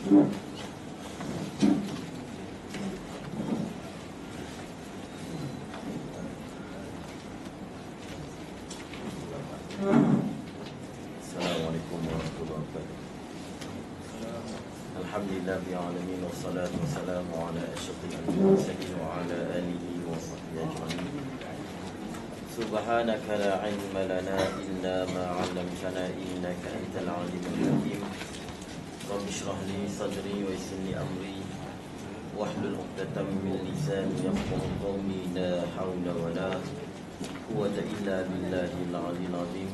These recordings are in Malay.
Assalamualaikum warahmatullahi wabarakatuh. Alhamdulillah bi'alamin wassalatu wassalamu ala asyrafil anbiya'i wal mursalin wa ala alihi wa sahbihi ajma'in. Subhanaka la ilma lana illa ma 'allamtana innaka antal alimul hakim. Rabbi shrah li sadri wa yassir li amri wahlul 'uqdatam min lisani yafqahu qawli. La haula wa la quwwata illa billahil 'aliyyil 'azim.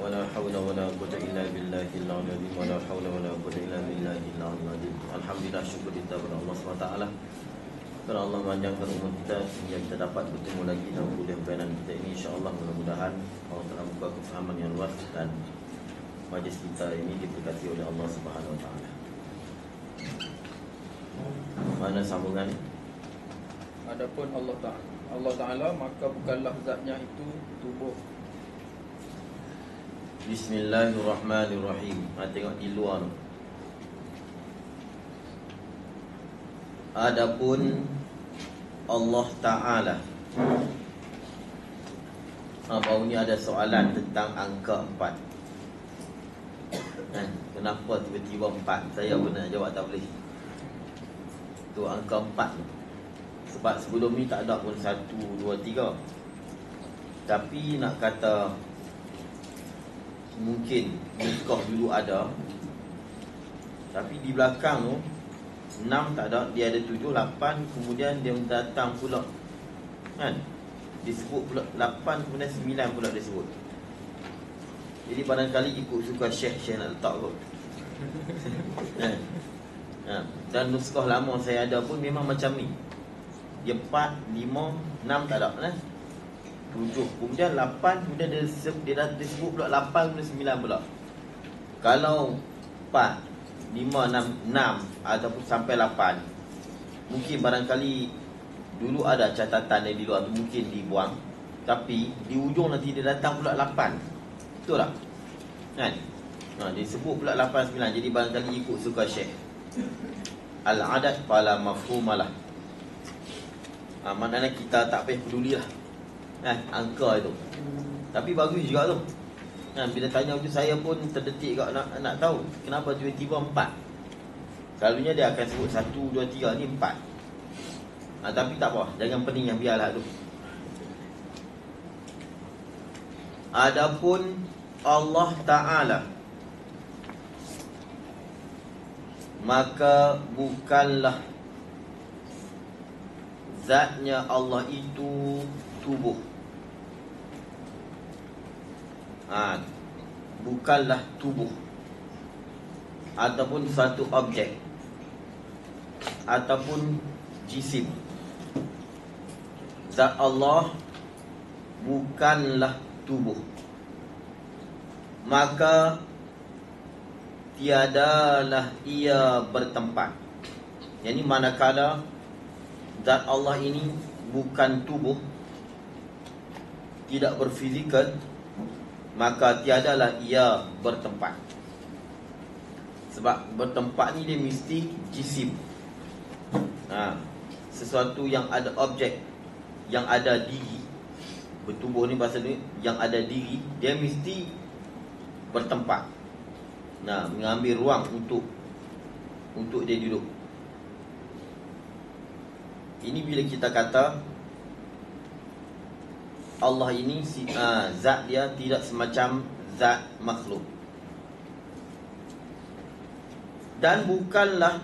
Wala haula wala quwwata illa billahil 'aliyyil 'azim. Wala haula wala quwwata illa billahil 'aliyyil 'azim. Alhamdulillah, syukur kita kepada Allah SWT. Kerana Allah panjangkan umur kita sehingga kita dapat bertemu lagi dalam kuliah bayanan kita ini. InsyaAllah mudah-mudahan Allah telah membuka kefahaman yang luas dan majlis kita ini diberkati oleh Allah SWT. Mana sambungan ni? Adapun Allah Ta'ala maka bukanlah zatnya itu tubuh. Bismillahirrahmanirrahim. Tengok di luar tu. Adapun Allah Ta'ala. Baru ni ada soalan tentang angka 4. Kenapa tiba-tiba 4? Saya pun nak jawab tak boleh. Tu angka 4 tu. Sebab sebelum ni tak ada pun 1, 2, 3. Tapi nak kata mungkin nuskah dulu ada, tapi di belakang tu 6 tak ada, dia ada 7, 8. Kemudian dia datang pula, kan, disebut pula 8, kemudian 9 pula disebut. Jadi barangkali ikut suka Syekh nak letak kot. Dan nuskah lama saya ada pun memang macam ni. Dia 4, 5, 6 tak ada, 7, kemudian 8, kemudian dia dah disebut pula 8, kemudian 9 pula. Kalau 4, 5, 6 ataupun sampai 8, mungkin barangkali dulu ada catatan yang di luar tu, mungkin dibuang. Tapi di ujung nanti dia datang pula 8. Betul tak? Kan? Disebut pula 8, 9. Jadi barangkali ikut suka Syekh. Al-adat fala mafhumalah. Maknanya kita tak payah peduli lah, angka itu. Tapi bagus juga tu. Bila tanya tu saya pun terdetik kat nak tahu kenapa tiba-tiba 4. Selalunya dia akan sebut 1, 2, 3, ni 4. Tapi tak apa, jangan pening, yang biarlah tu. Adapun Allah Ta'ala, maka bukanlah zatnya Allah itu tubuh. Bukanlah tubuh ataupun satu objek ataupun jisim. Zat Allah bukanlah tubuh, maka tiadalah ia bertempat. Yang ini manakala zat Allah ini bukan tubuh, tidak berfizikal, maka tiadalah ia bertempat. Sebab bertempat ni dia mesti jisim. Sesuatu yang ada objek, yang ada diri. Bertubuh ni bahasa ni, yang ada diri, dia mesti bertempat. Mengambil ruang untuk dia duduk. Ini bila kita kata Allah ini zat dia tidak semacam zat makhluk. Dan bukanlah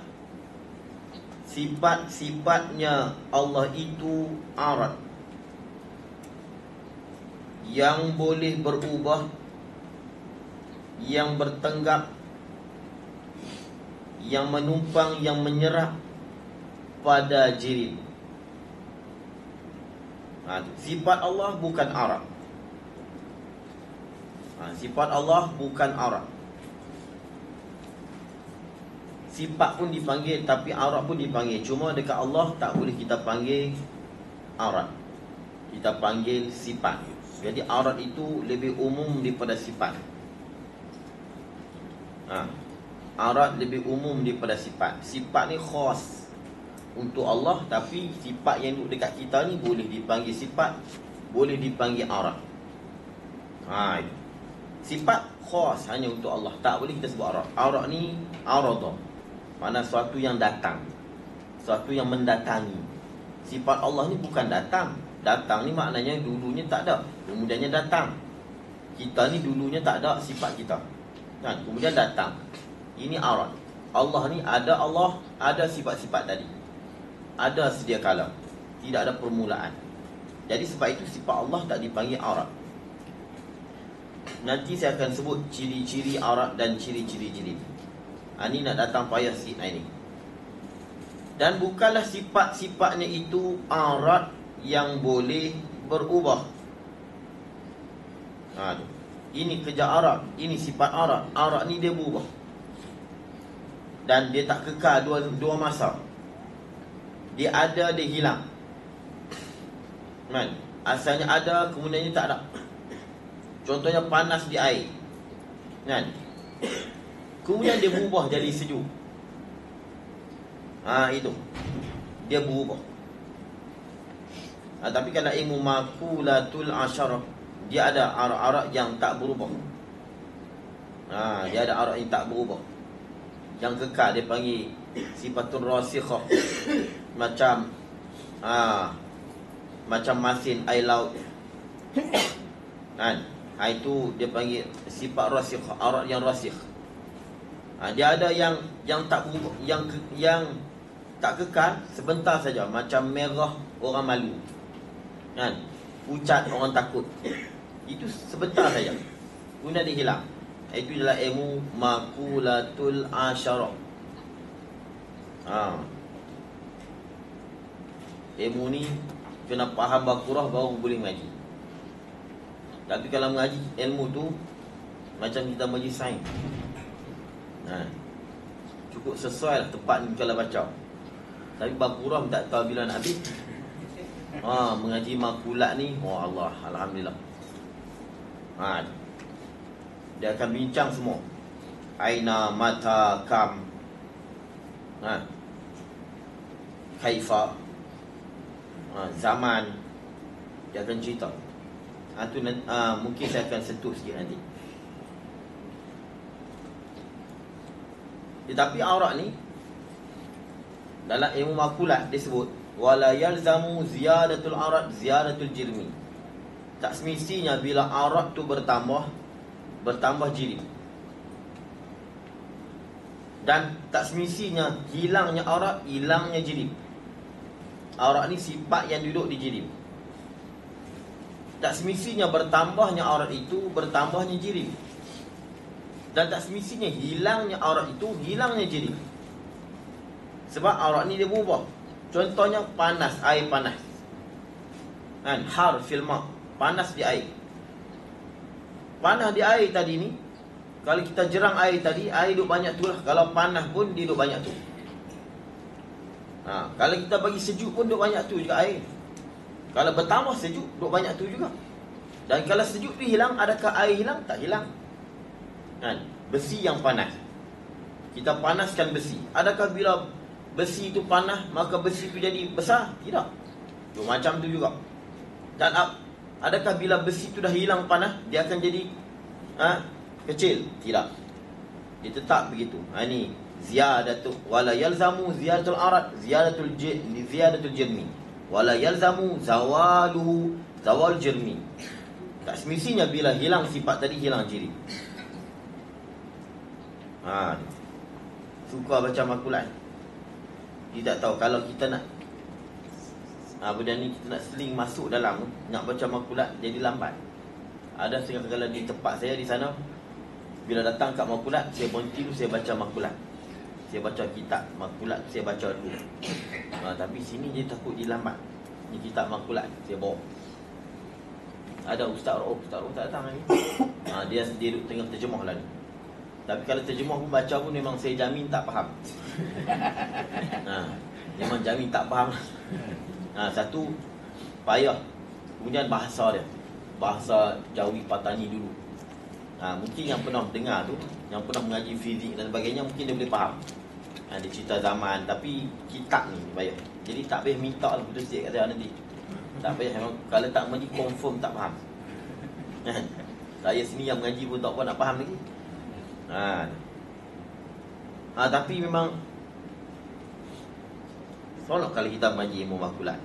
sifat-sifatnya Allah itu arad, yang boleh berubah, yang bertenggak, yang menumpang, yang menyerap pada jirim. Sifat Allah bukan arad. Sifat Allah bukan arad. Sifat pun dipanggil, tapi arad pun dipanggil. Cuma dekat Allah tak boleh kita panggil arad, kita panggil sifat. Jadi arad itu lebih umum daripada sifat. Arat lebih umum daripada sifat. Sifat ni khas untuk Allah, tapi sifat yang duduk dekat kita ni boleh dipanggil sifat, boleh dipanggil arat. Itu. Sifat khas hanya untuk Allah, tak boleh kita sebut arat. Arat ni arada, makna sesuatu yang datang, sesuatu yang mendatangi. Sifat Allah ni bukan datang. Datang ni maknanya dulunya tak ada, kemudiannya datang. Kita ni dulunya tak ada sifat kita, kan? Kemudian datang. Ini arat. Allah ni ada, Allah ada sifat-sifat tadi, ada sedia kala, tidak ada permulaan. Jadi sebab itu sifat Allah tak dipanggil arat. Nanti saya akan sebut ciri-ciri arat dan ciri-ciri jirim. Ini nak datang payah sikit ini. Dan bukanlah sifat-sifatnya itu arat yang boleh berubah. Ini kerja arat, ini sifat arat. Arat ni dia berubah, dan dia tak kekal dua masa. Dia ada, dia hilang, kan? Asalnya ada, kemudiannya tak ada. Contohnya panas di air, kan? Kemudian dia berubah jadi sejuk. Itu dia berubah. Tapi kalau ilmu makulatul asyarah, dia ada arak-arak yang tak berubah. Dia ada arak yang tak berubah, yang kekal. Dia panggil sifatul rasikhah. Macam masin air laut, kan? Itu dia panggil sifat rasikhah, arak yang rasikh. Dia ada yang tak berubah, yang tak kekal, sebentar saja. Macam merah orang malu, kan? Pucat orang takut, itu sebentar saja, kemudian dia hilang. Itu adalah ilmu makulatul asyarah. Ilmu ni kena faham Baqarah baru boleh mengaji. Tapi kalau mengaji ilmu tu macam kita mengaji sains, cukup sesuai lah tepat ni kalau baca. Tapi Baqarah tak tahu bila nak habis. Mengaji makulat ni, Allah, alhamdulillah. Dia akan bincang semua. Aina, mata, kam, kaifa, zaman. Dia akan cerita. Tu mungkin saya akan sentuh sikit nanti. Tetapi aurat ni dalam ilmu makulat dia sebut wala yalzamu ziyadatul aurat ziyadatul jirmi. Tak semestinya bila aurat tu bertambah jirim. Dan tak semestinya hilangnya aurat hilangnya jirim. Aurat ni sifat yang duduk di jirim. Tak semestinya bertambahnya aurat itu bertambahnya jirim. Dan tak semestinya hilangnya aurat itu hilangnya jirim. Sebab aurat ni dia berubah. Contohnya panas, air panas, kan? Har fil ma', panas di air. Panas di air tadi ni, kalau kita jerang air tadi, air duduk banyak tu lah. Kalau panas pun dia duduk banyak tu. Kalau kita bagi sejuk pun duduk banyak tu juga air. Kalau bertambah sejuk, duduk banyak tu juga. Dan kalau sejuk tu hilang, adakah air hilang? Tak hilang, kan? Besi yang panas, kita panaskan besi. Adakah bila besi itu panas maka besi itu jadi besar? Tidak. Macam tu juga. Dan adakah bila besi itu dah hilang panas dia akan jadi kecil? Tidak. Dia tetap begitu. Ini ziyadatu wala yalzamu ziyadatul arat ziyadatul jirmi wala yalzamu zawal jirmi. Tak semestinya bila hilang sifat tadi hilang jirim. Suka baca makulat. Tidak tahu kalau kita nak benda ni kita nak seling masuk dalam, nak baca makulat jadi lambat. Ada sekali di tempat saya di sana, bila datang kat makulat, saya berhenti dulu, saya baca makulat. Saya baca kitab makulat, saya baca dulu. Tapi sini dia takut dia lambat. Ni kitab makulat, saya bawa. Ada Ustaz Rauf tak datang lagi. Dia duduk tengah terjemah lah ni. Tapi kalau terjemah pun baca pun memang saya jamin tak faham. Memang jamin tak faham. Satu payah. Kemudian bahasa dia, bahasa Jawi Patani dulu. Mungkin yang pernah dengar tu, yang pernah mengaji fizik dan sebagainya, mungkin dia boleh faham. Dia cerita zaman, tapi kitab ni payah. Jadi tak payah minta lah putus sikit kat saya nanti. Tak payah, memang kalau tak mengaji confirm tak faham. Saya sini yang mengaji pun tak apa nak faham lagi. Tapi memang seronok kalau kita mengaji ilmu makulat.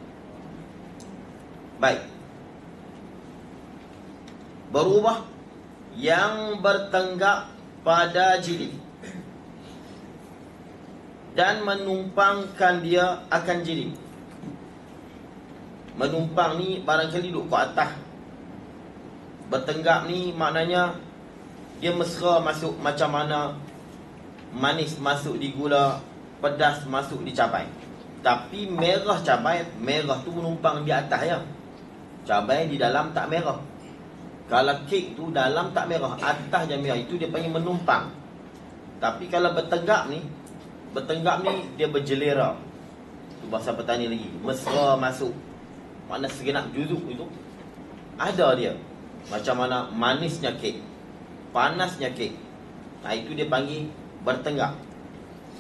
Baik. Berubah yang bertenggak pada jilid dan menumpangkan dia akan jilid. Menumpang ni barangkali duduk ke atas. Bertenggak ni maknanya dia mesra masuk macam mana manis masuk di gula, pedas masuk di cabai. Tapi merah cabai, merah tu menumpang di atas ya. Cabai di dalam tak merah. Kalau kek tu dalam tak merah, atas je merah, itu dia panggil menumpang. Tapi kalau bertenggak ni dia berjelera. Tu bahasa petani lagi. Mesra masuk. Mana segenap juzuk itu ada dia. Macam mana manisnya kek, panasnya kek. Itu dia panggil bertenggak.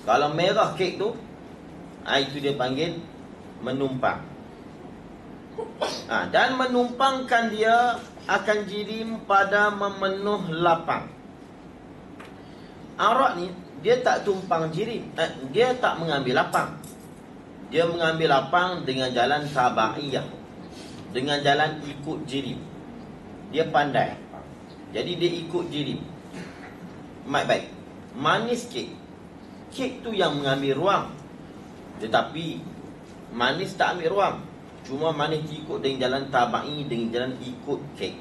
Kalau merah kek tu, itu dia panggil menumpang. Dan menumpangkan dia akan jirim pada memenuh lapang. Arak ni dia tak tumpang jirim, dia tak mengambil lapang. Dia mengambil lapang dengan jalan tabaiyah, dengan jalan ikut jirim. Dia pandai, jadi dia ikut jirim. Baik. Manis kek, kek tu yang mengambil ruang, tetapi manis tak ambil ruang. Cuma manis ikut dengan jalan tabai, dengan jalan ikut kek.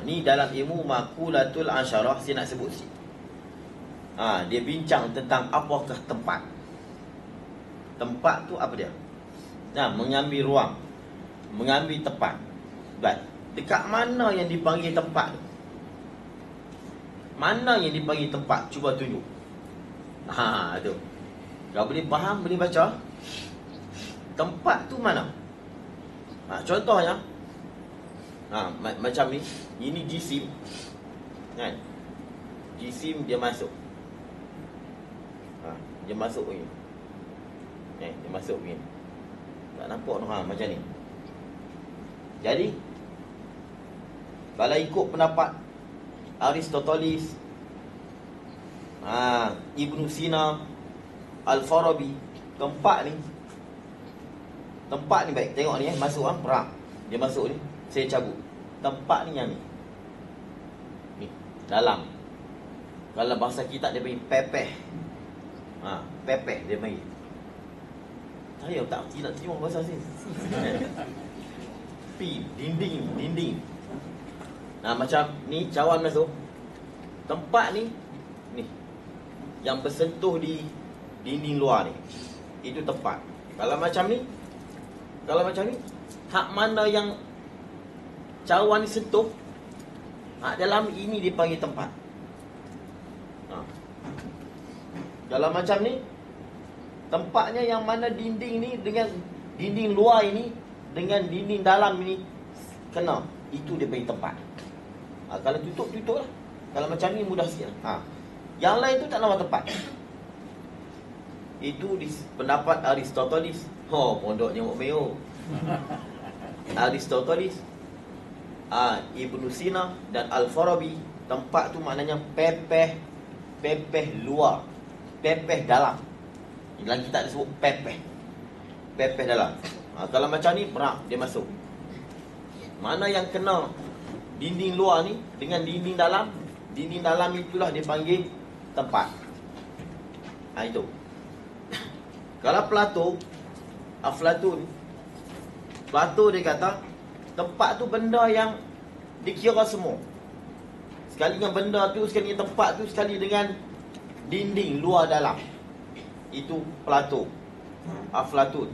Ni dalam ilmu makulatul asyarah saya nak sebut sikit. Dia bincang tentang apakah tempat. Tempat tu apa dia? Mengambil ruang, mengambil tempat. Baik. Dekat mana yang dipanggil tempat tu? Mana yang dipanggil tempat? Cuba tunjuk. Tu. Kalau boleh faham, boleh baca. Tempat tu mana? Contohnya macam ni. Ini jisim kan? Jisim dia masuk. Dia masuk begini. Dia masuk begini. Tak nampak tu macam ni. Jadi kalau ikut pendapat Aristoteles, Ibn Sina, Al-Farabi, tempat ni baik. Tengok ni masuk perak. Dia masuk ni, saya cabut. Tempat ni yang ni. Ni, dalam. Kalau bahasa kita dia panggil pepeh. Pepeh dia panggil. Saya tak nak terima bahasa sini. Dinding. Macam ni cawan masuk. Tempat ni yang bersentuh di dinding luar ni, itu tempat. Kalau macam ni, hak mana yang cawan ni sentuh, dalam ini dipanggil tempat. Kalau macam ni, tempatnya yang mana dinding ni dengan dinding luar ini dengan dinding dalam ini kena, itu dia panggil tempat. Kalau tutup lah. Kalau macam ni mudah sikit lah. Yang lain tu tak nama tempat. Itu di pendapat Aristoteles. Pondok nyamuk meo. Aristoteles, Ibn Sina dan Al-Farabi, tempat tu maknanya pepeh luar, pepeh dalam. Dalam kitab disebut pepeh dalam. Kalau macam ni berak dia masuk. Mana yang kena dinding luar ni dengan dinding dalam itulah dia panggil tempat. Itu. Kalau Plato dia kata tempat tu benda yang dikira semua. Sekali dengan benda tu, sekali dengan tempat tu, sekali dengan dinding luar dalam. Itu Plato, Aflatun.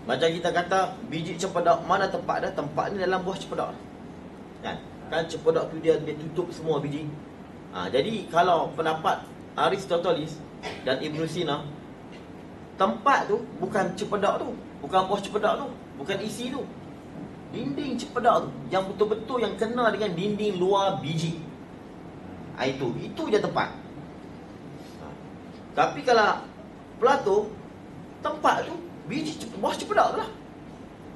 Macam kita kata biji cempedak, mana tempat dah? Tempat ni dalam buah cempedak. Kan cempedak tu dia tutup semua biji. Jadi kalau pendapat Aristoteles dan Ibn Sina, tempat tu bukan cempedak tu, bukan buah cempedak tu, bukan isi tu. Dinding cempedak tu, yang betul-betul yang kena dengan dinding luar biji. Itu je tempat. Tapi kalau Plato, tempat tu biji buah cempedak tu lah.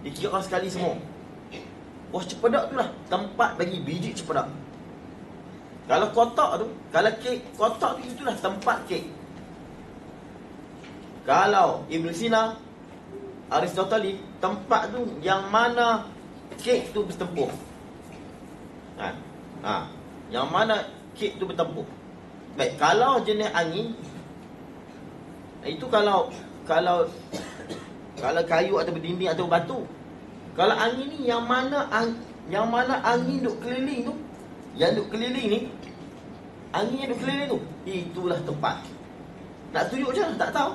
Dikira sekali semua. Buah cempedak tu lah tempat bagi biji cempedak. Kalau kotak tu, kalau kek kotak tu, itulah tempat kek. Kalau Ibn Sina, Aristoteles, tempat tu yang mana kek tu bertempuh. Yang mana kek tu bertempuh. Baik, kalau jenis angin, itu kalau kayu atau berdinding atau batu. Kalau angin ni yang mana angin duk keliling tu, yang duk keliling ni, angin yang duk keliling tu, itulah tempat. Nak tunjuk je lah, tak tahu.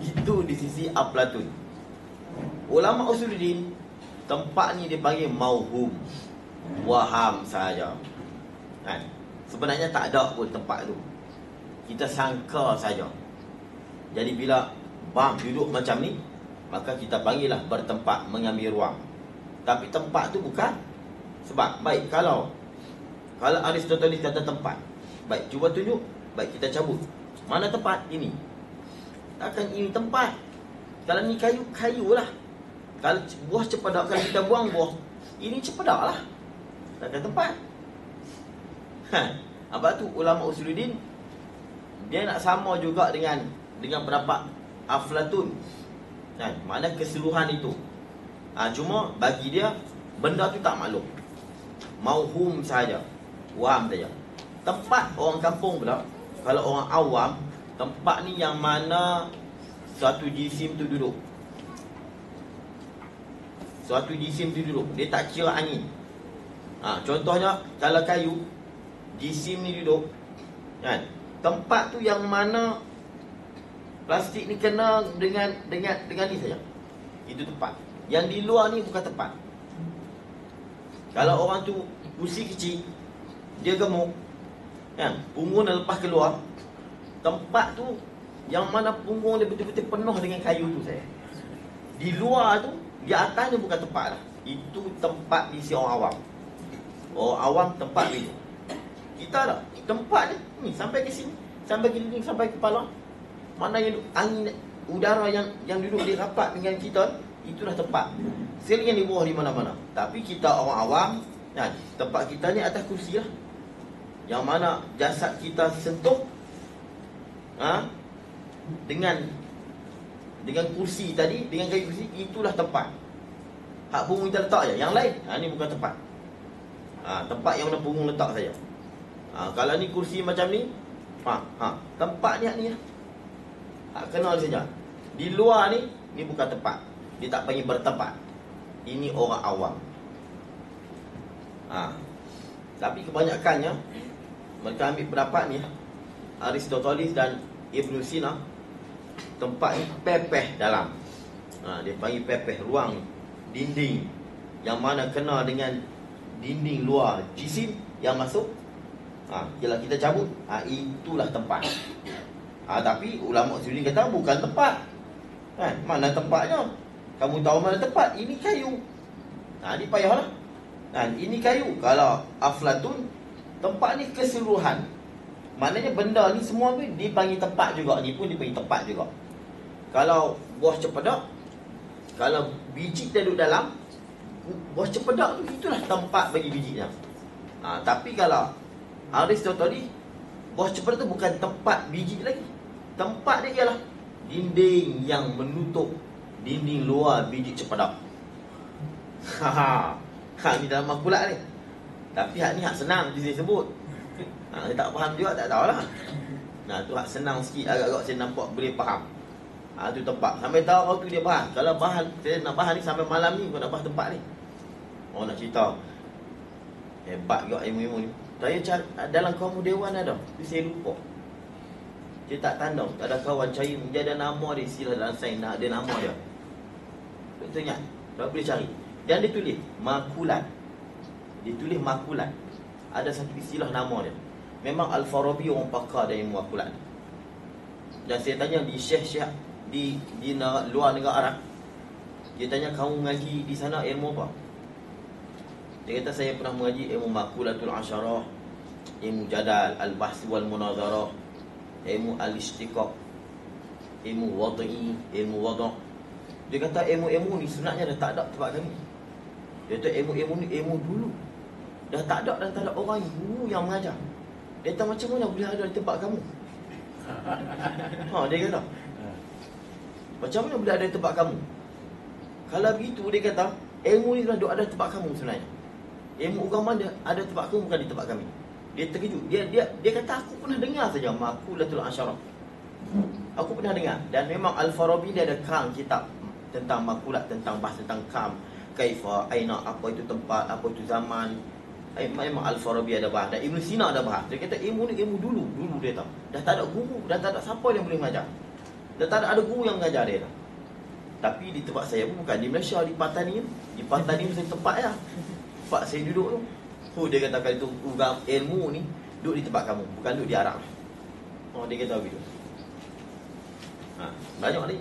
Itu di sisi Aflatun. Ulama Usuluddin, tempat ni dipanggil mauhum, waham saja. Sebenarnya tak ada pun tempat tu, kita sangka saja. Jadi bila bang duduk macam ni, maka kita panggillah bertempat, mengambil ruang. Tapi tempat tu bukan. Sebab baik, kalau Aristoteles kata tempat, baik, cuba tunjuk. Baik, kita cabut. Mana tempat? Ini. Takkan ini tempat. Kalau ni kayu lah. Kalau buah cempedak, kalau kita buang buah, ini cempedak lah. Takkan tempat. Apa tu ulama Usuluddin, dia nak sama juga dengan pendapat Aflatun. Mana keseluruhan itu. Cuma bagi dia benda tu tak maklum, mauhum saja, waham saja. Tempat orang kampung pula, kalau orang awam, tempat ni yang mana suatu jisim tu duduk. Suatu jisim tu duduk, dia tak kira angin. Contohnya kalau kayu, jisim ni duduk, kan? Tempat tu yang mana plastik ni kena dengan ni saja, itu tempat. Yang di luar ni bukan tempat. Kalau orang tu usi kecil, dia gemuk, kan? Punggung dah lepas keluar, tempat tu yang mana punggung dia betul-betul penuh dengan kayu tu saya. Di luar tu, di atasnya bukan tempat lah. Itu tempat di sisi orang awam. Orang awam tempat ni. Kita dah tempat ni sampai ke sini, sampai ke dinding, sampai ke kepala. Mana yang angin, udara yang duduk di rapat dengan kita, itulah tempat. Selingan di bawah di mana-mana. Tapi kita orang awam, tempat kita ni atas kursi lah. Yang mana jasad kita sentuh dengan kursi tadi, dengan kayu kursi, itulah tempat. Hak punggung kita letak je. Yang lain, ni bukan tempat. Tempat yang mana punggung letak saja. Kalau ni kursi macam ni, tempat ni lah. Kenal saja. Di luar ni bukan tempat. Dia tak panggil bertempat. Ini orang awam. Tapi kebanyakannya mereka ambil pendapat ni, Aristoteles dan Ibn Sina, tempat ni pepeh dalam. Dia panggil pepeh, ruang, dinding yang mana kena dengan dinding luar jisim yang masuk. Kalau kita cabut, itulah tempat. Tapi ulama Usuluddin kata bukan tempat. Mana tempatnya? Kamu tahu mana tempat? Ini kayu. Ini payahlah. Ini kayu. Kalau Aflatun, tempat ni keseluruhan. Maknanya benda ni semua ni dipanggil tempat juga. Ni pun dipanggil tempat juga. Kalau buah cempedak, kalau biji dia duduk dalam buah cempedak tu, itulah tempat bagi bijinya. Tapi kalau Aristoteles, buah cempedak tu bukan tempat biji lagi. Tempat dia ialah dinding yang menutup dinding luar biji cempedak. Ni dalam makulat ni. Tapi hak ni hak senang je saya sebut. Saya tak faham juga, tak tahulah. Tu hak senang sikit, agak-agak saya nampak boleh faham. Tu tempat. Sampai tahu waktu dia bahas. Kalau bahas, saya nak bahas ni sampai malam ni, kau nak bahas tempat ni. Orang nak cerita. Hebat juga ilmu-ilmu ni. Saya cari, dalam kaum dewan ada. Tapi saya lupa. Dia tak tanda. Ada kawan cari, dia ada nama dia. Istilah dalam sains, ada nama dia. Betul ingat? Tak boleh cari. Dan dia tulis makulat. Dia tulis makulat. Ada satu istilah nama dia. Memang Al-Farabi orang pakar dari makulat. Dan saya tanya di syekh-syekh di luar negara Arab, Dia tanya, kamu mengaji di sana ilmu apa? Dia kata, saya pernah mengaji ilmu Maqulatul Asyarah, ilmu Jadal, Al-Bahs wal Munazarah, ilmu Al-Istiqaq, ilmu Wada'i, ilmu Wada'. Dia kata ilmu-ilmu ni sebenarnya dah tak ada tempat kami. Dia kata ilmu-ilmu ni ilmu dulu, dah tak ada dan tak ada orang guru yang mengajar. Dia kata, macam mana boleh ada di tempat kamu? Dia kata, macam mana boleh ada di tempat kamu? Kalau begitu, dia kata, ilmu ni dah ada di tempat kamu sebenarnya. Ilmu agama dia ada di tempat kamu, bukan di tempat kami. Dia terkejut. Dia kata, aku pernah dengar saja Maqulatul Asyarah. Aku pernah dengar. Dan memang Al-Farabi dia ada kam kitab tentang makulat, tentang bahas tentang kam, kaifa, aina, apa itu tempat, apa itu zaman. Memang Al-Farabi ada bahas. Dan Ibn Sina ada bahas. Dia kata ilmu ni ilmu dulu dia tahu. Dah tak ada guru, dah tak ada siapa yang boleh mengajar. Dah tak ada guru yang mengajar dia tahu. Tapi di tempat saya pun bukan di Malaysia, di Patani. Di Patani mesti tempat ya. Tempat saya duduk tu. Dia katakan itu ilmu ni duduk di tempat kamu, bukan duduk di Arab. Dia kata begitu. Banyak ni.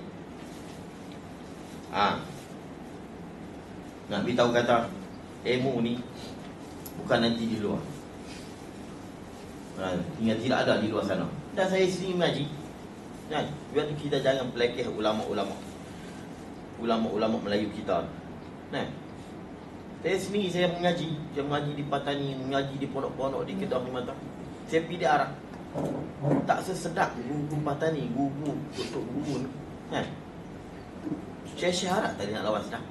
Nak beritahu kata ilmu ni bukan nanti di luar. Ingat tidak ada di luar sana. Dan saya sendiri mengaji. Biar tu kita jangan pelekeh ulama-ulama Melayu kita. Saya sendiri saya mengaji di Patani, mengaji di pondok-pondok di Kedah, di Mata. Saya pergi di Arab. Tak sesedap guru Patani, guru ni. Syekh Arab tadi nak lawan sedap.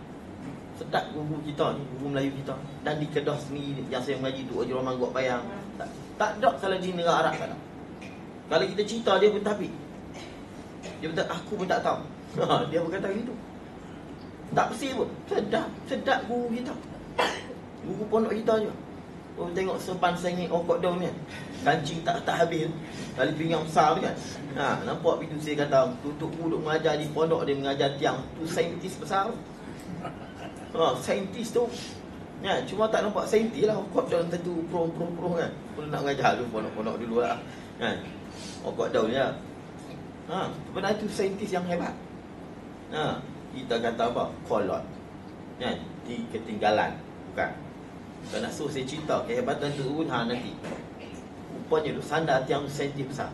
Sedap guru kita ni, guru Melayu kita. Dan di Kedah sendiri yang saya mengaji tu, Haji Rahman Guat Payang. Tak ada kalau di negara Arab tak ada. Kalau kita cerita dia pun tapi. Dia kata aku pun tak tahu. Dia berkata gitu. Tak bersih pun. Sedap guru kita. Guru pondok kita je. Tengok sepan sengit okok daun ni. Kancing tak habis. Tali pinggang besar tu kan. Nampak begitu saya kata, tutup duduk mengajar di pondok, dia mengajar tiang. Tu saintis besar. Saintis tu. Cuma tak nampak saintis lah. Okok daun tentu pro kan. Perlu nak mengajar dulu pondok-pondok dulu lah. Okok daun je. Sebenarnya tu saintis yang hebat. Kita kata apa? Kolot. Di ketinggalan. Bukan. Kalau nak suruh saya cerita kehebatan tu pun nanti. Rupanya tu sandar tiang saintis besar.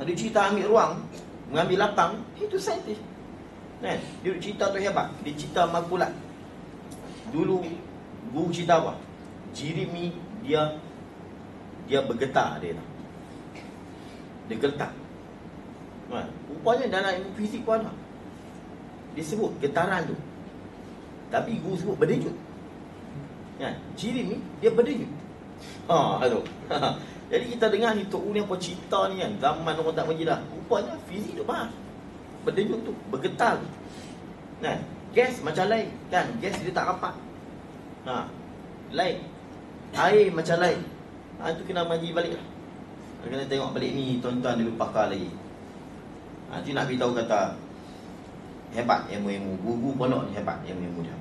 Dia cerita ambil ruang, mengambil lapang, itu saintis. Dia cerita tu hebat. Dia cerita makulat. Dulu guru cerita apa? Jirimi dia bergetar dia. Dia geletak. Rupanya dalam ilmu fizik pun ada. Dia sebut getaran tu. Tapi guru sebut berdejut. Jirim ni dia berdejut. Aduh. Jadi kita dengar ni Tok U ni apa cerita ni kan, zaman orang tak menjilah. Rupanya fizik tu bahas. Berdejut tu, bergetar tu. Gas macam lain kan, gas dia tak rapat. Lain. Air macam lain. Itu kena mengaji balik lah. Kena tengok balik ni, tuan-tuan dulu pakar lagi. Itu nak beritahu kata hebat ilmu-ilmu. Guru pondok ni hebat ilmu-ilmu dia.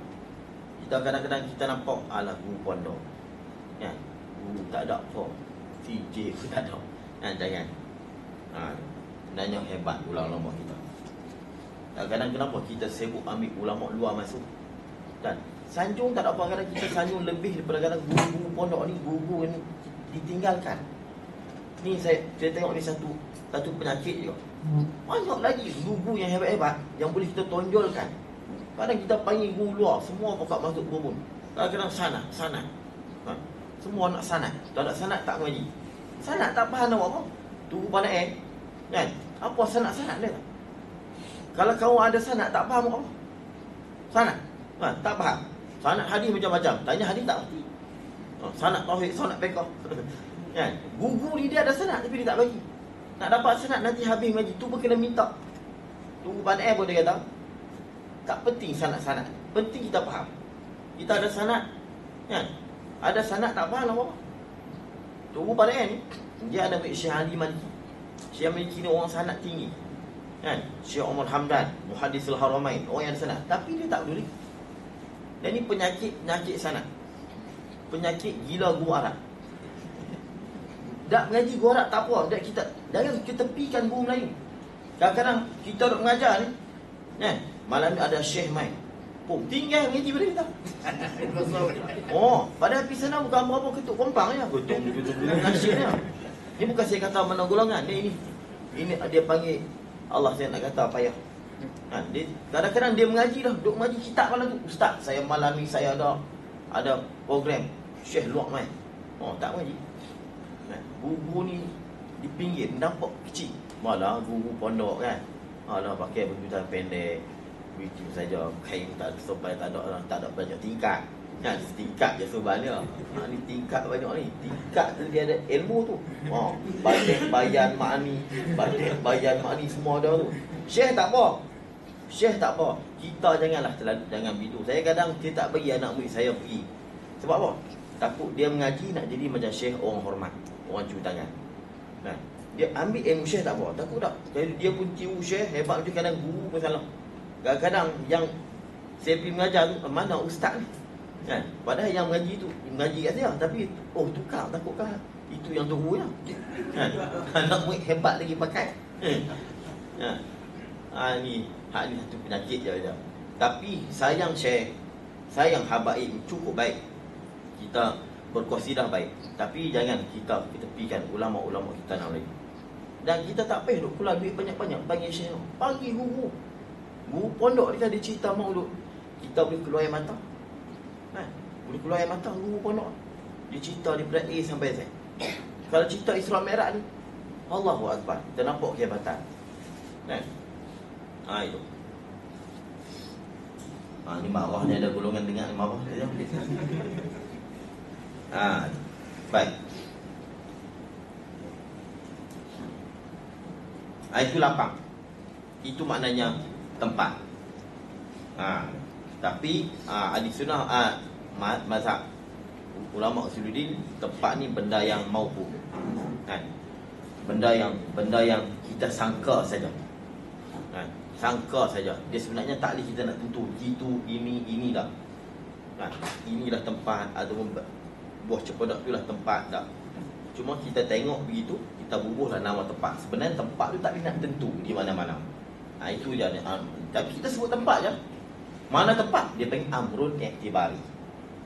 Kita kadang-kadang kita nampak alah guru pondok. Guru tak ada apa. TJ pun tak ada. Jangan. Sebenarnya hebat ulama-ulama kita. Kadang-kadang kenapa kita sibuk ambil ulama luar masuk. Dan sanjung tak ada apa, kadang kita sanjung lebih daripada kadang guru-guru pondok ni, guru ni ditinggalkan. Ni saya tengok ni satu penyakit juga. Banyak lagi guru yang hebat-hebat yang boleh kita tonjolkan. Kadang kita panggil guru luar, semua pokok masuk guru pun. Kadang-kadang sanad. Semua nak sanad. Tak ada sanad tak mengaji. Sanad tak faham nak apa. Tunggu pandai kan? Apa sanad dia? Kalau kamu ada sanad tak faham apa? Sanad. Tak faham. Sanad hadis macam-macam. Tanya hadis tak pasti. Sanad tauhid, sanad fiqh. Kan? Guru ni dia ada sanad tapi dia tak bagi. Nak dapat sanad nanti habis mengaji tu pun kena minta. Tunggu pandai pun dia kata. Tak penting sanad-sanad. Penting kita faham. Kita ada sanad kan? Ada sanad tak faham apa. Tunggu pandai ni. Dia ada Syekh Ali Maliki. Syekh Maliki ni orang sanad tinggi. Kan? Syekh Umar Hamdan, Muhaddisul Haramain, orang yang ada sanad. Tapi dia tak peduli. Dan ni penyakit sanad. Penyakit gila guru Arab. Dak mengaji guru Arab tak apa. Dak kita jangan ketepikan guru Melayu. Kadang-kadang kita duk mengajar ni, kan? malam ni ada syekh main. Oh, tinggal mengaji pada kita. Oh, pada api sana bukan berapa ketuk kompang je. Betul dengan syekh dia. Ini bukan saya kata mana golongan. Ini dia panggil Allah, saya nak kata payah. Kadang-kadang dia mengaji dah, duduk mengaji kitab malam tu. Ustaz, saya malam ni saya ada program. Syekh luar main. Oh, tak mengaji. Guru ni di pinggir, nampak kecil. Malah guru pondok kan. Alah, pakai baju pendek, begitu saja, kain tak ada sopan, tak ada banyak tingkat. Kan, tingkat je sebenarnya. Ni tingkat banyak ni. Tingkat tu dia ada ilmu tu. Badek bayan makni semua ada tu. Syekh tak apa. Syekh tak apa. Kita janganlah jangan bidu. Saya kadang dia tak bagi anak murid saya pergi. Sebab apa? Takut dia mengaji nak jadi macam syekh orang hormat, orang cuci tangan. Nah, dia ambil ilmu syekh tak apa. Takut tak? Jadi dia pun tiru syekh hebat macam kadang guru pun salah. Kadang-kadang yang saya pergi mengajar tu, mana ustaz ni? Kan? Padahal yang mengaji tu mengaji kat saya, tapi tukar, takutkah itu yang tunggu je. Kan? Anak murid hebat lagi pakai. Ni satu penyakit je. Tapi sayang syekh, sayang habaib cukup baik. Kita berkongsi dah baik. Tapi jangan kita tepikan ulama-ulama kita nak lagi. Dan kita tak payah duk keluar duit banyak-banyak panggil syekh. Panggil guru. Guru pondok dia cerita maulud. Kita boleh keluar air mata. Boleh keluar air mata guru pondok. Dia cerita daripada A sampai Z. Kalau cerita Isra Mi'raj ni, Allahu Akbar. Kita nampak kehebatan. Kan? Itu. Ni marah ni, ada golongan dengar marah dia. Baik. Itu lapang. Itu maknanya tempat. Tapi ahli sunnah mazhab ulama Usuluddin, tempat ni benda yang maupu. Kan? Benda yang kita sangka saja. Kan? Sangka saja. Dia sebenarnya tak boleh kita nak tentu itu ini dah. Kan? Inilah tempat ataupun buah cempedak tu lah tempat dah. Cuma kita tengok begitu, kita bubuhlah nama tempat. Sebenarnya tempat tu tak boleh nak tentu di mana-mana. Itu je. Tapi kita sebut tempat je. Mana tempat? Dia panggil amrun i'tibari.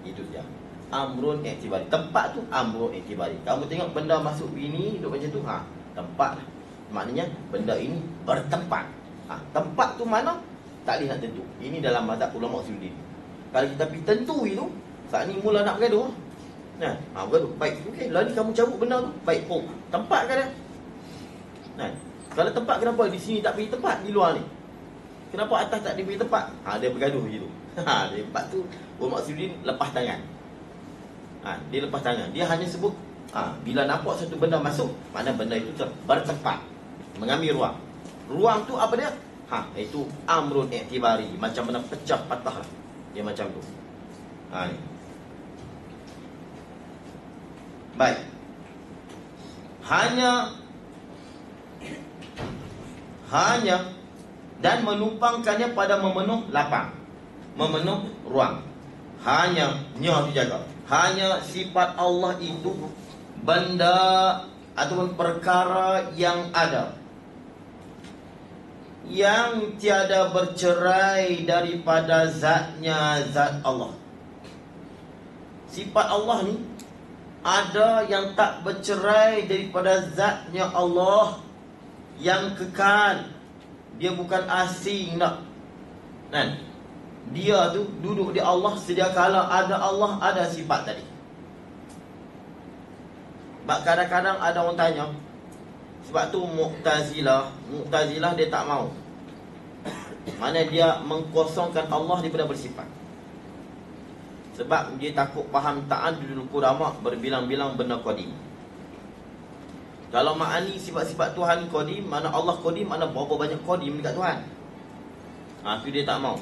Itu je. Amrun i'tibari. Tempat tu amrun i'tibari. Kamu tengok benda masuk ini duduk macam tu, tempat lah. Maknanya benda ini bertempat. Tempat tu mana? Tak boleh nak tentu. Ini dalam mazhab ulama Usuluddin. Kalau kita pergi tentu itu, saat ni mula nak bergaduh. Bergaduh. Baik, okey, lalu kamu cabut benda tu. Baik, tempat kan dia? Kalau tempat, kenapa di sini tak pergi tempat, di luar ni? Kenapa atas tak diberi tempat? Dia bergaduh gitu. Lepas tu ulama Usuluddin lepas tangan. Dia lepas tangan. Dia hanya sebut bila nampak satu benda masuk, makna benda itu bertempat, mengambil ruang. Ruang tu apa dia? Itu amrun i'tibari. Macam benda pecah patah lah. Dia macam tu. Ni. Baik. Hanya dan menumpangkannya pada memenuh lapang, memenuh ruang. Hanya tu jaga. Hanya sifat Allah itu benda ataupun perkara yang ada, yang tiada bercerai daripada zatnya, zat Allah. Sifat Allah ni ada yang tak bercerai daripada zatnya Allah, yang kekal. Dia bukan asing nak. Kan? Dia tu duduk di Allah sedia kala ada Allah, ada sifat tadi. Sebab kadang-kadang ada orang tanya, sebab tu Mu'tazilah dia tak mau. Mana dia mengkosongkan Allah daripada bersifat. Sebab dia takut faham ta'addudul qudama, berbilang-bilang benda qadim. Kalau makni sifat-sifat Tuhan qadim, mana Allah qadim, mana berapa banyak qadim dekat Tuhan. Tu dia tak mau.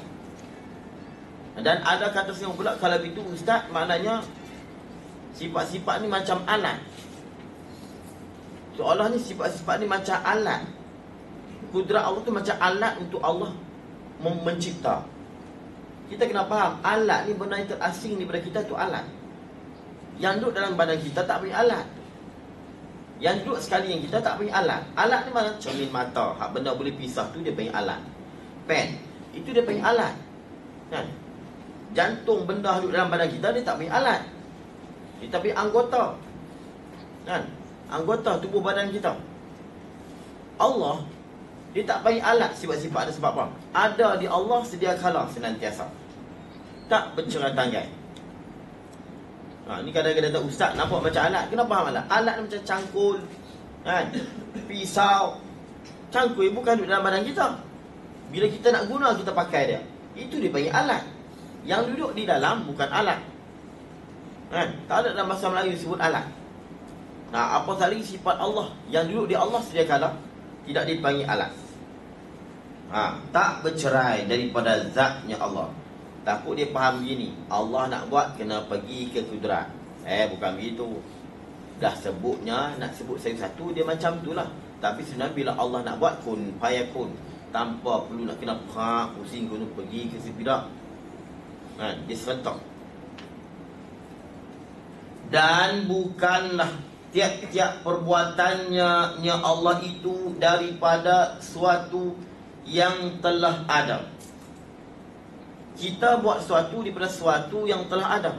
Dan ada kata setengah pula, kalau itu ustaz, maknanya sifat-sifat ni macam alat. Seolah ni sifat-sifat ni macam alat. Kudrat Allah tu macam alat untuk Allah mencipta. Kita kena faham, alat ni benda yang terasing daripada kita tu alat. Yang duduk dalam badan kita tak punya alat. Yang duduk sekali yang kita tak punya alat. Alat ni mana? Cermin mata. Benda boleh pisah tu dia panggil alat. Pen. Itu dia panggil alat. Kan? Jantung benda duduk dalam badan kita, dia tak panggil alat. Dia panggil anggota. Kan? Anggota tubuh badan kita. Allah, dia tak panggil alat sifat-sifat ada sebab apa? Ada di Allah sedia kala senantiasa. Tak bercerai tanggai. Ni kadang-kadang tak ustaz nampak macam alat. Kenapa faham alat? Alat macam cangkul, kan? Pisau. Cangkul bukan duduk dalam badan kita. Bila kita nak guna, kita pakai dia. Itu dia panggil alat. Yang duduk di dalam bukan alat. Kan? Tak ada dalam bahasa Melayu disebut alat. Apa lagi sifat Allah yang duduk di Allah sedia kala tidak dipanggil alat. Tak bercerai daripada zatnya Allah. Takut dia faham begini, Allah nak buat kena pergi ke kudrat. Bukan begitu. Dah sebutnya, nak sebut satu-satu dia macam itulah. Tapi sebenarnya bila Allah nak buat kun fayakun, tanpa perlu nak kena pusing guna pergi ke sepidak. Dia serentak. Dan bukanlah tiap-tiap perbuatannya Allah itu daripada suatu yang telah ada. Kita buat sesuatu daripada sesuatu yang telah ada.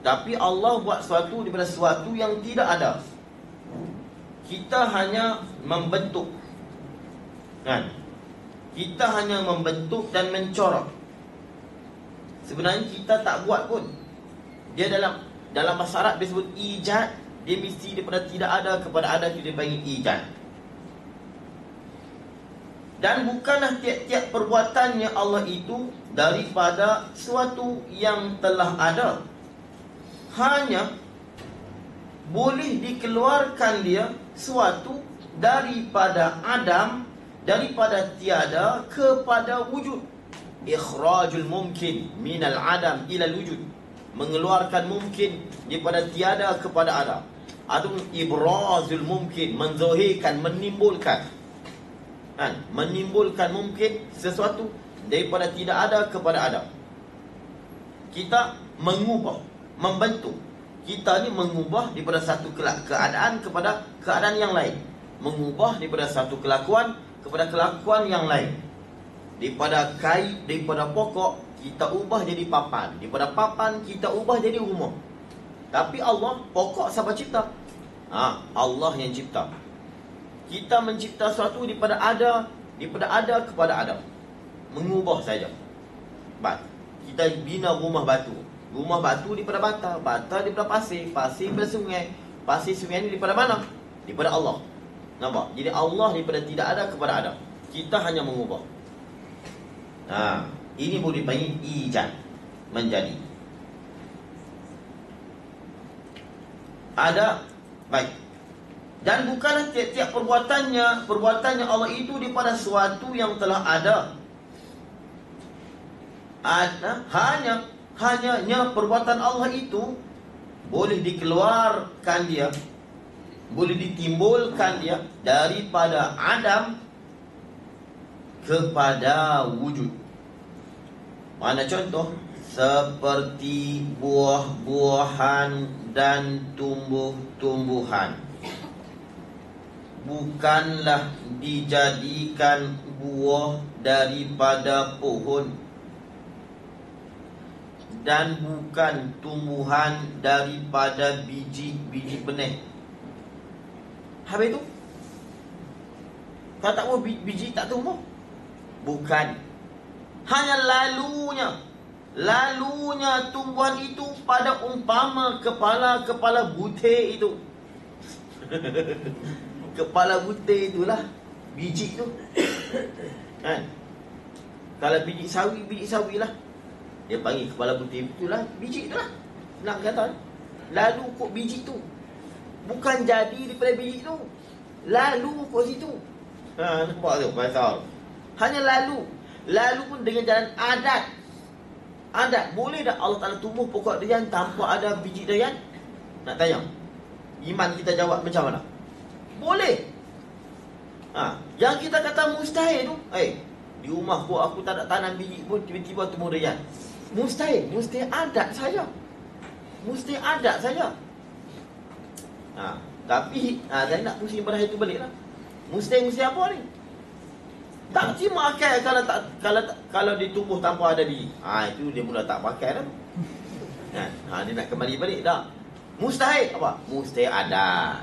Tapi Allah buat sesuatu daripada sesuatu yang tidak ada. Kita hanya membentuk. Kan? Kita hanya membentuk dan mencorak. Sebenarnya kita tak buat pun. Dia dalam bahasa Arab dia sebut ijad. Dia mesti daripada tidak ada kepada ada, dia panggil ijad. Dan bukanlah tiap-tiap perbuatannya Allah itu daripada suatu yang telah ada. Hanya boleh dikeluarkan dia suatu daripada adam, daripada tiada kepada wujud. Ikhrajul mumkin minal adam ilal wujud. Mengeluarkan mungkin daripada tiada kepada ada. Atau ibrazul mumkin, menzohirkan, menimbulkan. Menimbulkan mungkin sesuatu daripada tidak ada kepada ada. Kita mengubah, membentuk. Kita ni mengubah daripada satu keadaan kepada keadaan yang lain. Mengubah daripada satu kelakuan kepada kelakuan yang lain. Daripada kain, daripada pokok, kita ubah jadi papan. Daripada papan, kita ubah jadi rumah. Tapi Allah, pokok siapa cipta? Allah yang cipta. Kita mencipta sesuatu daripada ada kepada ada. Mengubah saja. Kita bina rumah batu. Rumah batu daripada bata, bata daripada pasir, pasir daripada sungai, pasir sungai ni daripada mana? Daripada Allah. Nampak? Jadi Allah daripada tidak ada kepada ada. Kita hanya mengubah. Ini boleh dipanggil ijad, menjadi. Ada. Baik. Dan bukanlah tiap-tiap perbuatannya Allah itu daripada suatu yang telah ada. Hanya perbuatan Allah itu boleh dikeluarkan dia, boleh ditimbulkan dia daripada adam kepada wujud. Mana contoh? Seperti buah-buahan dan tumbuh-tumbuhan. Bukanlah dijadikan buah daripada pohon, dan bukan tumbuhan daripada biji benih. Habis itu, kalau tak buah biji tak tumbuh. Bukan. Hanya lalunya tumbuhan itu pada umpama kepala butir itu. Kepala butir itulah biji tu. Kan? Kalau biji sawi lah. Dia panggil kepala butir itulah biji itulah. Nak kata lalu kok biji tu. Bukan jadi daripada biji tu. Lalu kok situ. Nampak tu pasal. Hanya lalu pun dengan jalan adat. Boleh tak Allah Ta'ala tumbuh pokok durian tanpa ada biji durian? Nak tanya. Iman kita jawab macam mana? Boleh. Yang kita kata mustahil tu, di rumah pun aku tak ada tanam biji pun tiba-tiba tumbuh durian. Mustahil adat saja. Tapi saya nak pusing pada hari tu balik lah. Mustahil apa ni? Tak terima akal kalau dia tumbuh tanpa ada biji. Itu dia mula tak pakai dah. Dia nak kembali balik dah. Mustahil apa? Mustahil adat.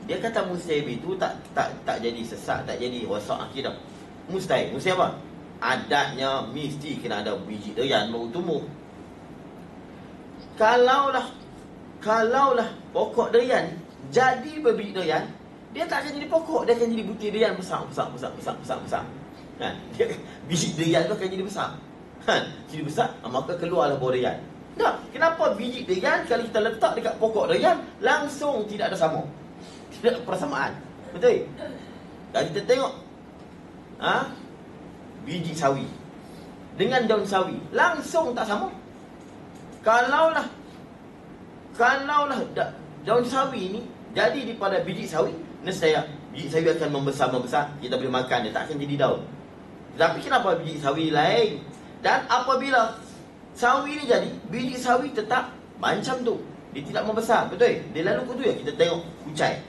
Dia kata mustahil itu tak jadi sesat, tak jadi rosak akidah. Mustahil apa? Adatnya mesti kena ada biji durian baru tumbuh. Kalaulah pokok durian jadi berbiji durian, dia tak akan jadi pokok, dia akan jadi butir durian besar. Biji durian tu akan jadi besar. Jadi besar, maka keluarlah buah durian. Tak, kenapa biji durian kalau kita letak dekat pokok durian langsung tidak ada sama? Tidak ada persamaan. Betul? Kalau kita tengok biji sawi dengan daun sawi langsung tak sama. Kalaulah daun sawi ni jadi daripada biji sawi, nescaya biji sawi akan membesar, kita boleh makan, dia tak akan jadi daun. Tapi kenapa biji sawi lain? Dan apabila sawi ni jadi, biji sawi tetap macam tu, dia tidak membesar. Betul? Dia lalu tu ya, kita tengok kucai,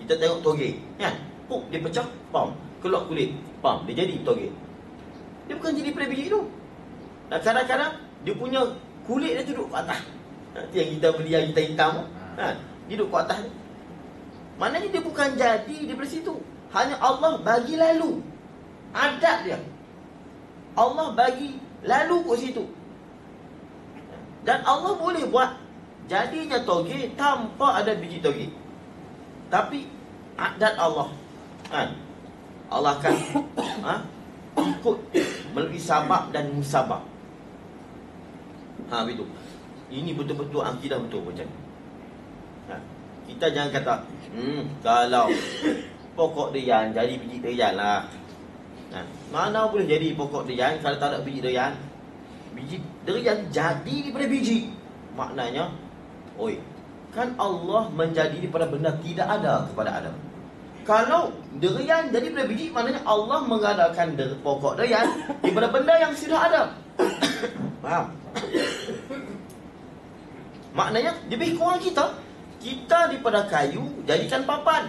kita tengok toge, kan? Dia pecah, pam, keluar kulit, pam, dia jadi toge. Dia bukan jadi pada biji tu. Dan kadang-kadang dia punya kulit dia duduk kat atas. Nanti yang kita beli yang hitam, dia duduk kat atas ni. Maknanya dia bukan jadi daripada situ. Hanya Allah bagi lalu. Adat dia, Allah bagi lalu kat situ. Dan Allah boleh buat jadinya toge tanpa ada biji toge. Tapi adat Allah, Allah akan ikut melalui sabab dan musabab. Begitu. Ini betul-betul akidah betul macam ni. Kita jangan kata kalau pokok durian jadi biji durian lah. Mana boleh jadi pokok durian kalau tak ada biji durian? Biji durian jadi daripada biji. Maknanya, kan Allah menjadi daripada benda tidak ada kepada Adam. Kalau durian jadi daripada biji, maknanya Allah mengadakan pokok durian daripada benda yang sudah ada. Faham? Maknanya lebih kurang kita daripada kayu jadikan papan.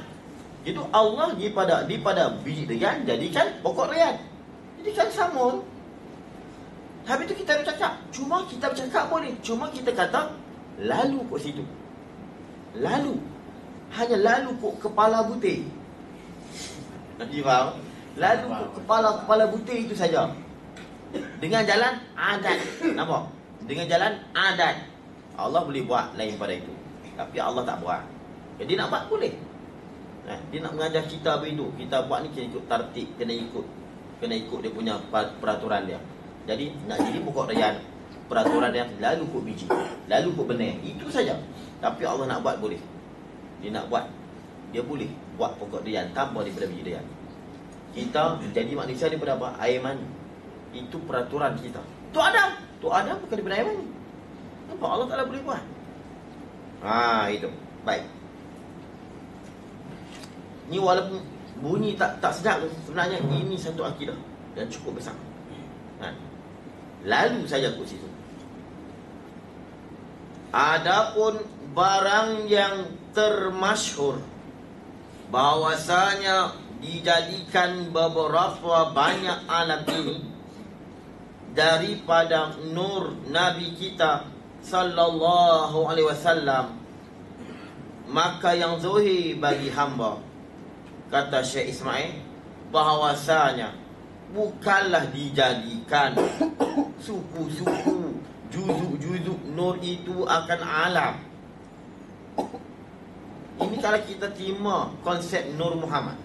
Itu Allah daripada biji durian jadikan pokok durian. Jadikan sama. Habis itu kita bercakap. Cuma kita bercakap boleh. Cuma kita kata lalu kat situ. Lalu. Hanya lalu kat kepala butir. Nanti faham? Lalu kat kepala butir itu saja. Dengan jalan adat. Nampak? Dengan jalan adat. Allah boleh buat lain pada itu. Tapi Allah tak buat. Jadi nak buat boleh. Dia nak mengajar kita begitu. Kita buat ni kena ikut tertib, kena ikut dia punya peraturan dia. Jadi nak jadi pokok durian, peraturan dia lalu ikut biji, lalu ikut benih. Itu saja. Tapi Allah nak buat boleh. Dia nak buat, dia boleh buat pokok durian tanpa daripada biji durian. Kita jadi manusia daripada apa? Air mani. Itu peraturan kita. Tu Adam bukan daripada air mani. Nampak Allah Ta'ala boleh buat. Itu. Baik. Ni walaupun bunyi tak sedap, sebenarnya ini satu akidah dan cukup besar. Lalu saja kat situ. Adapun barang yang termasyhur bahwasanya dijadikan beberapa banyak alam ini daripada nur Nabi kita sallallahu alaihi wasallam, maka yang zuhir bagi hamba, kata Syekh Ismail, bahawasanya bukanlah dijadikan suku-suku, juzuk-juzuk nur itu akan alam. Ini kalau kita terima konsep Nur Muhammad,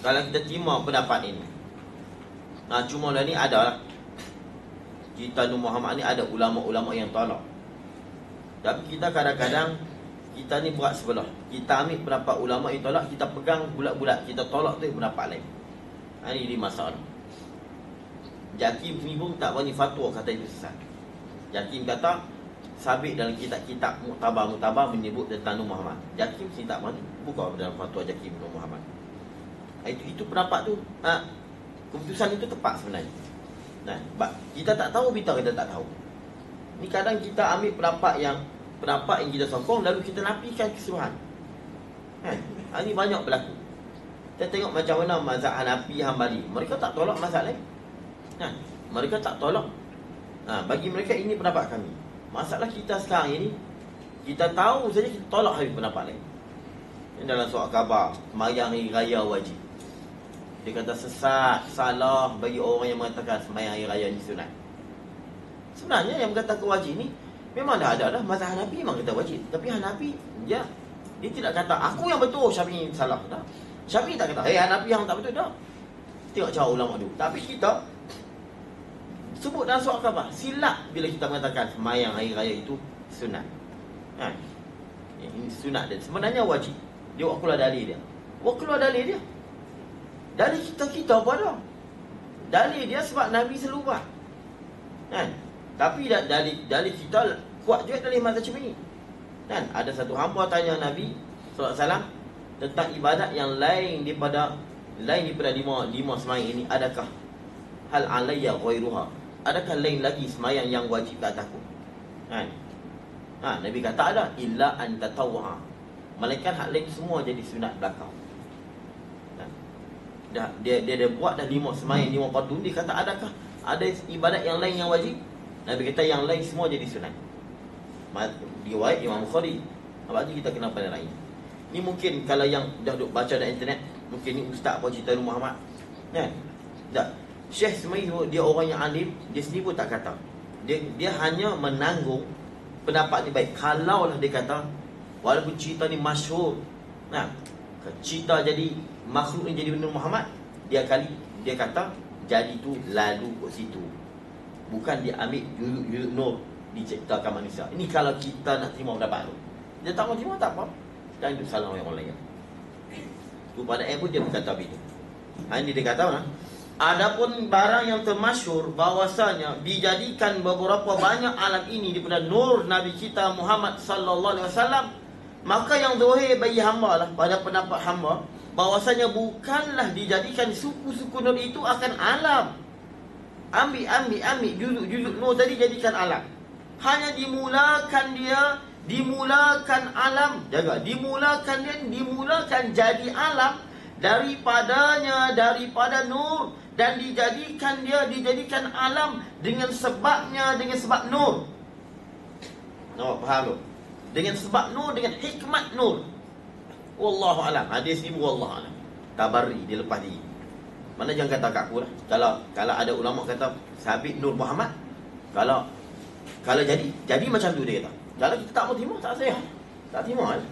kalau kita terima pendapat ini, cuma lah ni adalah kita Nur Muhammad ni ada ulama-ulama yang tolak. Tapi kita kadang-kadang kita ni berat sebelah. Kita ambil pendapat ulama yang tolak, kita pegang bulat-bulat, kita tolak tu pendapat lain. Ini masalah. Jakim ni pun tak berani fatwa kata itu sesat. Jakim kata sabit dalam kitab-kitab muktabar menyebut tentang Nur Muhammad. Jakim sini tak berani buka dalam fatwa Jakim Nur Muhammad. Itu pendapat tu, keputusan itu tepat sebenarnya. Kita tak tahu, kita tak tahu. Ni kadang kita ambil pendapat yang kita sokong, lalu kita nafikan keseluruhan. Ini banyak berlaku. Kita tengok macam mana mazhab Hanafi, Hambali. Mereka tak tolak mazhab lain. Mereka tak tolak. Bagi mereka ini pendapat kami. Masalah kita sekarang ini, kita tahu saja kita tolak habis pendapat lain. Ini dalam surah khabar, sembahyang hari raya wajib. Dia kata sesat, salah bagi orang yang mengatakan sembahyang hari raya ni sunat. Sebenarnya yang mengatakan wajib ni memang dah ada mazhab Hanafi memang kata wajib. Tapi Hanafi dia tidak kata aku yang betul, Syafi'i salah. Dah. Syafi'i tak kata Hanafi yang tak betul dah. Tengok cara ulama dulu. Tapi kita sebut dalam surah khabar, silap bila kita mengatakan sembahyang hari raya itu sunat. Ini sunat dan sebenarnya wajib. Dia buat keluar dalil dia. Buat keluar dalil dia. Dalil kita apa dah? Dalil dia sebab Nabi selalu buat. Tapi dalil kita kuat juga dalil mazhab Syafi'i. Ada satu hamba tanya Nabi sallallahu alaihi wasallam tentang ibadat yang lain daripada lima sembahyang ini, adakah hal alayya ghairuha? Adakah lain lagi sembahyang yang wajib ke atasku? Nabi kata ada, illa an tatawwa. Malaikat hak lain semua jadi sunat belakang. Dia buat dah 5 sembahyang, 5 fardu. Dia kata adakah ada ibadat yang lain yang wajib? Nabi kata yang lain semua jadi sunat. Riwayat Imam Bukhari. Apa tu kita kena pandai lain. Ni mungkin kalau yang dah duk baca dalam internet, mungkin ni ustaz apa cerita Nur Muhammad. Tak. Syekh sebenarnya dia orang yang alim, dia sendiri pun tak kata. Dia hanya menanggung pendapat ni baik. Kalau lah dia kata walaupun cerita ni masyhur, cerita jadi makhluk ni jadi Nur Muhammad, dia kata jadi tu lalu kat situ. Bukan dia ambil juzuk nur diciptakan manusia. Ini kalau kita nak terima pendapat tu. Dia tak mau terima tak apa. Dan itu salah orang lain. Tu pada pun dia berkata begitu. Ini dia kata adapun barang yang termasyhur bahwasanya dijadikan beberapa banyak alam ini daripada nur Nabi kita Muhammad sallallahu alaihi wasallam, maka yang zahir bagi hamba lah pada pendapat hamba bahwasanya bukanlah dijadikan suku-suku nur itu akan alam. Ambil juzuk nur tadi jadikan alam. Hanya dimulakan alam, dimulakan jadi alam daripada nur, dan dijadikan alam dengan sebab nur. Nampak faham tu? Dengan sebab nur, dengan hikmat nur. Wallahu alam. Hadis ni wallahu alam. Tabari dia lepas diri. Mana jangan kata kat aku lah. Kalau ada ulama kata sabit Nur Muhammad, kalau jadi macam tu dia kata. Kalau kita tak mau terima, tak saya. Tak terima lah.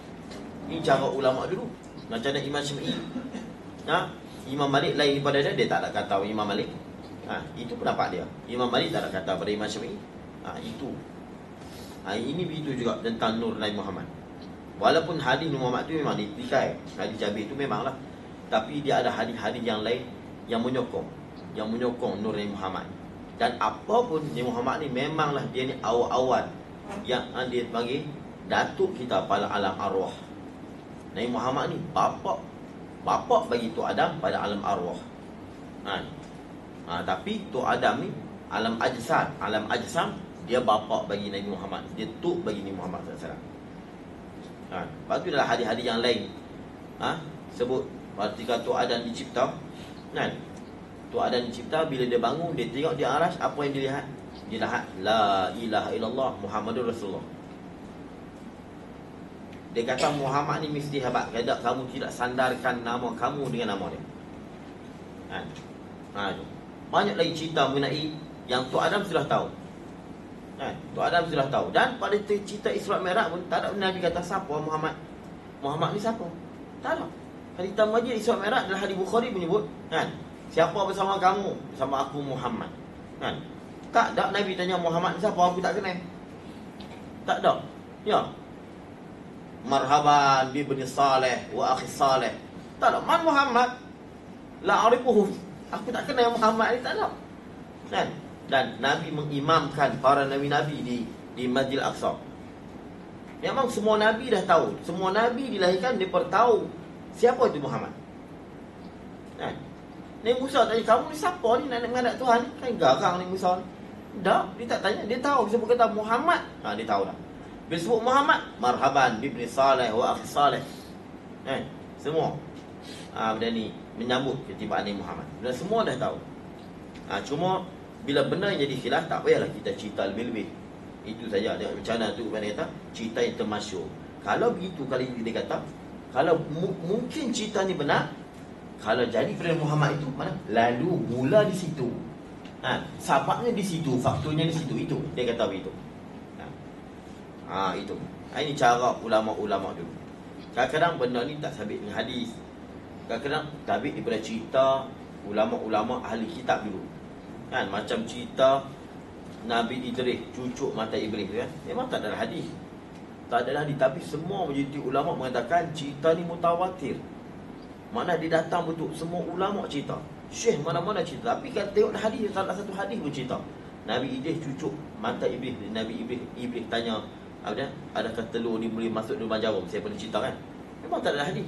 Ini cara ulama dulu. Macam ada Imam Syafi'i. Imam Malik lain daripada dia tak ada kata Imam Malik. Itu pendapat dia. Imam Malik tak ada kata pada Imam Syafi'i. Itu. Ini begitu juga tentang Nur Nabi Muhammad. Walaupun hadis Nur Muhammad tu memang ditikai. Hadis Jabir tu memanglah. Tapi dia ada hadis-hadis yang lain yang menyokong Nur Nabi Muhammad. Dan apapun Nabi Muhammad ni memanglah dia ni awal-awal yang dia panggil datuk kita pada alam arwah. Nabi Muhammad ni bapa bagi Tok Adam pada alam arwah. Tapi Tok Adam ni alam ajsam, dia bapa bagi Nabi Muhammad, dia tok bagi Nabi Muhammad sallallahu alaihi wasallam. Lepas tu dalam hadis-hadis yang lain sebut ketika Tok Adam dicipta, Tok Adam dicipta, bila dia bangun, dia tengok di aras, apa yang dia lihat? Dia lihat la ilaha illallah Muhammadur Rasulullah. Dia kata Muhammad ni mesti hebat, kalau kamu tidak sandarkan nama kamu dengan nama dia. Banyak lagi cerita mengenai yang Tok Adam sudah tahu. Tok Adam sudah tahu. Dan pada cerita Isra' Mi'raj pun tak ada Nabi kata siapa Muhammad. Muhammad ni siapa? Tak ada. Hadis Majid Isra' Mi'raj dalam hadis Bukhari menyebut, siapa bersama kamu? Bersama aku Muhammad. Tak ada Nabi tanya Muhammad ni siapa, aku tak kenal. Tak ada. Ya. Marhaban bi ibni Saleh wa akhi Saleh. Tak ada. Man Muhammad? La arifuhu. Aku tak kenal Muhammad ni, tak ada. Dan Nabi mengimamkan para nabi-nabi di Masjidil Aqsa. Memang semua nabi dah tahu. Semua nabi dilahirkan mereka tahu siapa itu Muhammad. Nabi Musa tanya, kamu ni siapa ni nak menghadap Tuhan ni? Kan garang Nabi Musa ni. Tak, dia tak tanya, dia tahu. Dia sebut kata Muhammad, dia tahu dah. Bila sebut Muhammad, marhaban bi ibni Saleh wa akhi Saleh. Semua. benda ni menyambut ketibaan Nabi Muhammad. Dan semua dah tahu. Cuma bila benda yang jadi khilaf, tak payahlah kita cerita lebih-lebih. Itu saja. Tengok macam mana tu mana kata cerita yang termasyhur. Kalau begitu, kalau dia kata kalau mungkin cerita ni benar, kalau jadi pada Muhammad itu mana? Lalu mula di situ. Sebabnya di situ, faktornya di situ. Itu dia kata begitu. Itu. Ini cara ulama-ulama dulu. Kadang-kadang benda ni tak sabit dengan hadis. Kadang-kadang sabit daripada cerita ulama-ulama ahli kitab dulu. Macam cerita Nabi Idris, cucuk mata iblis kan. Memang tak ada hadis. Tak ada hadis, tapi semua majoriti ulama mengatakan cerita ni mutawatir. Mana dia datang betul, semua ulama cerita. Syekh mana-mana cerita. Tapi kan tengok hadis, salah satu hadis pun cerita. Nabi Idris cucuk mata iblis. Nabi Iblis tanya, adakah telur ni boleh masuk dalam jarum? Saya pernah cerita kan. Memang tak ada hadis.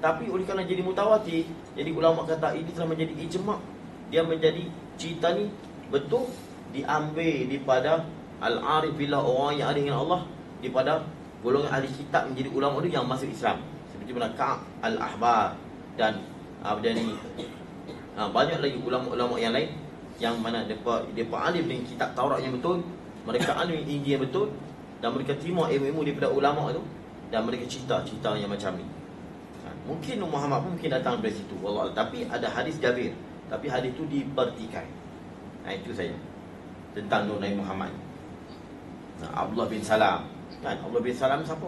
Tapi oleh kerana jadi mutawatir, jadi ulama kata ini telah menjadi ijma'. Dia menjadi cerita ni betul diambil daripada al-arif billah, orang yang ada dengan Allah, daripada golongan ahli kitab menjadi ulama itu yang masuk Islam. Seperti mana Ka'ab al-Ahbar dan banyak lagi ulama-ulama yang lain yang mana depa alim dengan kitab Taurat yang betul, mereka alim Injil yang betul, dan mereka terima ilmu-ilmu daripada ulama itu, dan mereka cerita yang macam ni. Mungkin Muhammad pun mungkin datang dari situ, wallah. Tapi ada hadis Jabir, tapi hadis itu dipertikai. Itu saja tentang Nabi Muhammad. Abdullah bin Salam. Abdullah bin Salam siapa?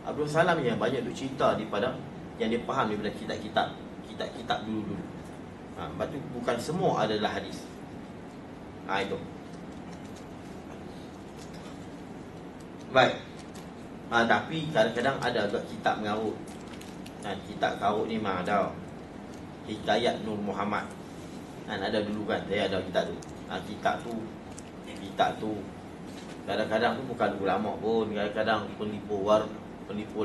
Abdullah bin Salam yang banyak tu cerita daripada yang dia faham daripada kitab-kitab dulu-dulu. Sebab tu bukan semua adalah hadis. Itu. Baik. Tapi kadang-kadang ada agak kitab mengarut. Kitab karut ni memang ada. Hikayat Nur Muhammad. Ada dulu kan, saya ada kitab tu. Kitab tu kadang-kadang tu bukan ulama pun, kadang-kadang penipu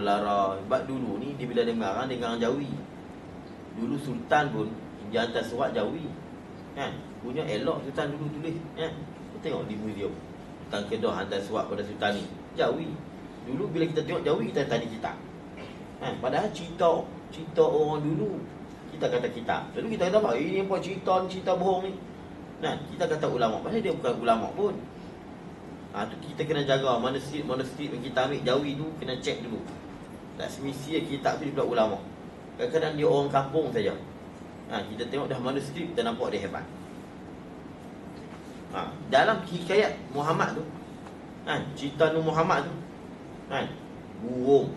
lara. Sebab dulu ni dia bila dia ngarang Jawi. Dulu sultan pun dia hantar surat Jawi. Punya elok sultan dulu tulis. Kita tengok di museum. Sultan Kedah hantar surat pada sultan ni Jawi. Dulu bila kita tengok Jawi, kita tanya kitab. Padahal cerita orang dulu kita kata kitab. Lalu kita kata apa? Ini apa cerita bohong ni. Kita kata ulama, padahal dia bukan ulama pun. Tu kita kena jaga manuskrip yang kita ambil Jawi tu, kena cek dulu. Tak semestinya kitab tu daripada ulama. Kadang-kadang dia orang kampung saja. Kita tengok dah manuskrip, kita nampak dia hebat. Dalam hikayat Muhammad tu, cerita Nur Muhammad tu, burung.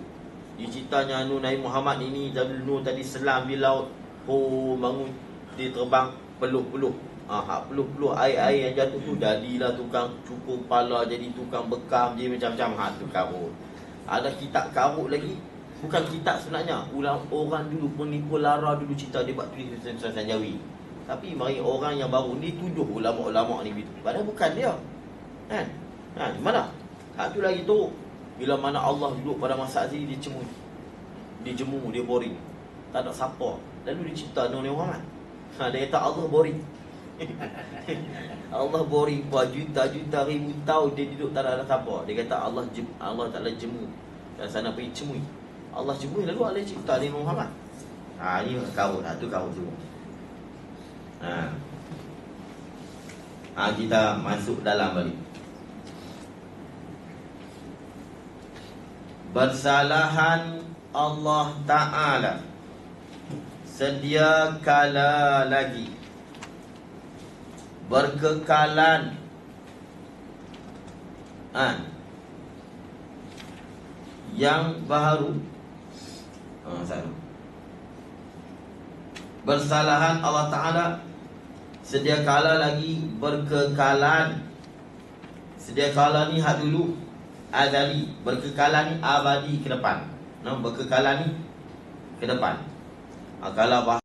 Dia ceritanya Nabi Muhammad ini Nur tadi selam di laut. Bangun, dia terbang peluh-peluh. Peluh-peluh air-air yang jatuh tu jadilah tukang cukur kepala, jadi tukang bekam, jadi macam-macam. Tu karut. Ada kitab karut lagi. Bukan kitab sebenarnya. Orang dulu penipu lara dulu cerita dia buat tulisan Jawi. Tapi mari orang yang baru ni tuduh ulama-ulama ni begitu. Padahal bukan dia. Mana? Tu lagi tu. Bila mana Allah duduk pada masa sini, dia cemur. Dia jemu, dia boring. Tak ada siapa. Lalu dia cerita Nabi Muhammad. Dia kata Allah boring. Allah boring berjuta-juta ribu tahun dia duduk tak ada siapa. Dia kata Allah Ta'ala jemu. Dan sana pergi cemui. Allah cemui, lalu Allah cerita Nabi Muhammad. Ini karut. Tu karut semua. Kita masuk dalam balik. Bersalahan Allah Ta'ala sedia kala lagi, berkekalan yang baru. Bersalahan Allah Ta'ala sedia kala lagi, berkekalan. Sedia kala ni hak dulu azali, berkekalan ni abadi ke depan. Berkekalan ni ke depan. Kalau